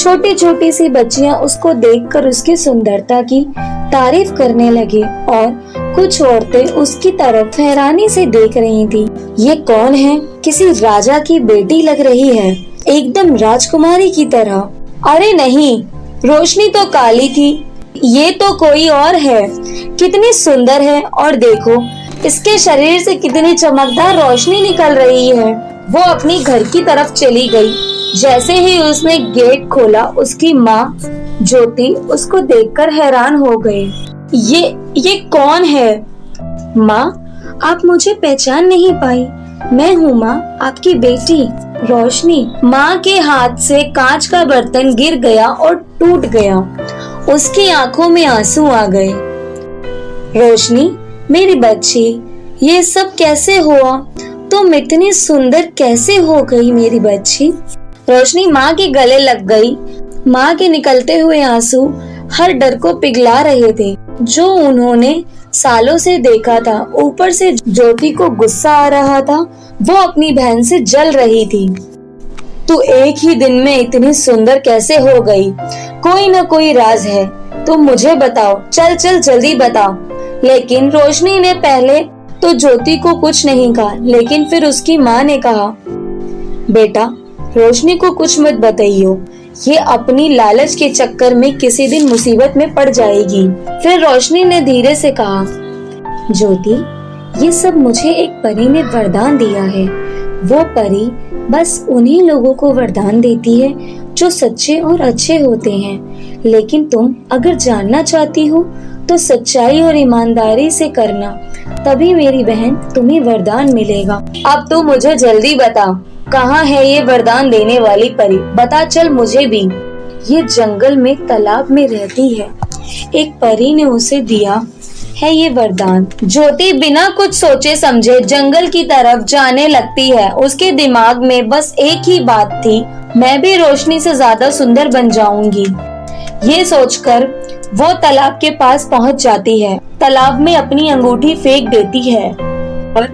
छोटी छोटी सी बच्चियां उसको देखकर उसकी सुंदरता की तारीफ करने लगे और कुछ औरतें उसकी तरफ हैरानी से देख रही थी। ये कौन है? किसी राजा की बेटी लग रही है, एकदम राजकुमारी की तरह। अरे नहीं, रोशनी तो काली थी, ये तो कोई और है। कितनी सुंदर है और देखो इसके शरीर से कितनी चमकदार रोशनी निकल रही है। वो अपनी घर की तरफ चली गई। जैसे ही उसने गेट खोला, उसकी माँ ज्योति उसको देखकर हैरान हो गए। ये कौन है? माँ, आप मुझे पहचान नहीं पाई? मैं हूँ माँ, आपकी बेटी रोशनी। माँ के हाथ से कांच का बर्तन गिर गया और टूट गया। उसकी आंखों में आंसू आ गए। रोशनी, मेरी बच्ची, ये सब कैसे हुआ? तुम इतनी सुंदर कैसे हो गई मेरी बच्ची? रोशनी माँ के गले लग गई। माँ के निकलते हुए आंसू हर डर को पिघला रहे थे जो उन्होंने सालों से देखा था। ऊपर से ज्योति को गुस्सा आ रहा था, वो अपनी बहन से जल रही थी। तू एक ही दिन में इतनी सुंदर कैसे हो गई? कोई न कोई राज है, तुम मुझे बताओ, चल चल जल्दी बताओ। लेकिन रोशनी ने पहले तो ज्योति को कुछ नहीं कहा, लेकिन फिर उसकी माँ ने कहा, बेटा रोशनी को कुछ मत बताइयो, ये अपनी लालच के चक्कर में किसी दिन मुसीबत में पड़ जाएगी। फिर रोशनी ने धीरे से कहा, ज्योति, ये सब मुझे एक परी ने वरदान दिया है। वो परी बस उन्हीं लोगों को वरदान देती है जो सच्चे और अच्छे होते हैं। लेकिन तुम अगर जानना चाहती हो तो सच्चाई और ईमानदारी से करना, तभी मेरी बहन तुम्हें वरदान मिलेगा। अब तो मुझे जल्दी बता, कहाँ है ये वरदान देने वाली परी? बता चल मुझे भी। ये जंगल में तालाब में रहती है, एक परी ने उसे दिया है ये वरदान। ज्योति बिना कुछ सोचे समझे जंगल की तरफ जाने लगती है। उसके दिमाग में बस एक ही बात थी, मैं भी रोशनी से ज्यादा सुंदर बन जाऊंगी। ये सोचकर वो तालाब के पास पहुंच जाती है। तालाब में अपनी अंगूठी फेंक देती है और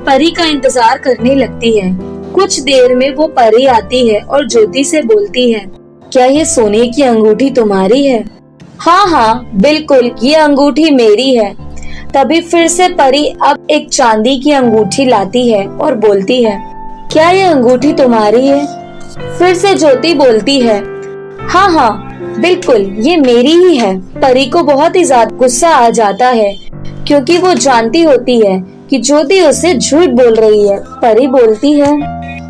परी का इंतजार करने लगती है। कुछ देर में वो परी आती है और ज्योति से बोलती है, क्या ये सोने की अंगूठी तुम्हारी है? हाँ हाँ बिल्कुल, ये अंगूठी मेरी है। तभी फिर से परी अब एक चांदी की अंगूठी लाती है और बोलती है, क्या ये अंगूठी तुम्हारी है? फिर से ज्योति बोलती है, हाँ हाँ बिल्कुल, ये मेरी ही है। परी को बहुत ही ज्यादा गुस्सा आ जाता है क्योंकि वो जानती होती है कि ज्योति उससे झूठ बोल रही है। परी बोलती है,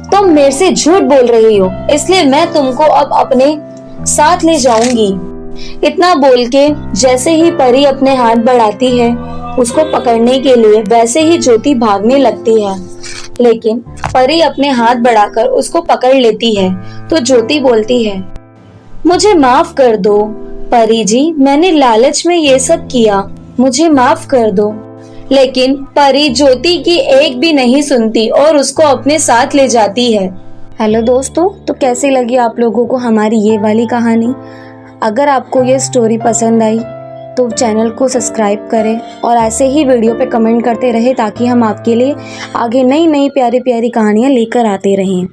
तुम मेरे से झूठ बोल रही हो, इसलिए मैं तुमको अब अपने साथ ले जाऊंगी। इतना बोल के जैसे ही परी अपने हाथ बढ़ाती है उसको पकड़ने के लिए, वैसे ही ज्योति भागने लगती है। लेकिन परी अपने हाथ बढ़ाकर उसको पकड़ लेती है तो ज्योति बोलती है, मुझे माफ कर दो परी जी, मैंने लालच में ये सब किया, मुझे माफ कर दो। लेकिन परी ज्योति की एक भी नहीं सुनती और उसको अपने साथ ले जाती है। हेलो दोस्तों, तो कैसी लगी आप लोगों को हमारी ये वाली कहानी? अगर आपको ये स्टोरी पसंद आई तो चैनल को सब्सक्राइब करें और ऐसे ही वीडियो पे कमेंट करते रहे ताकि हम आपके लिए आगे नई नई प्यारी प्यारी कहानियाँ लेकर आते रहें।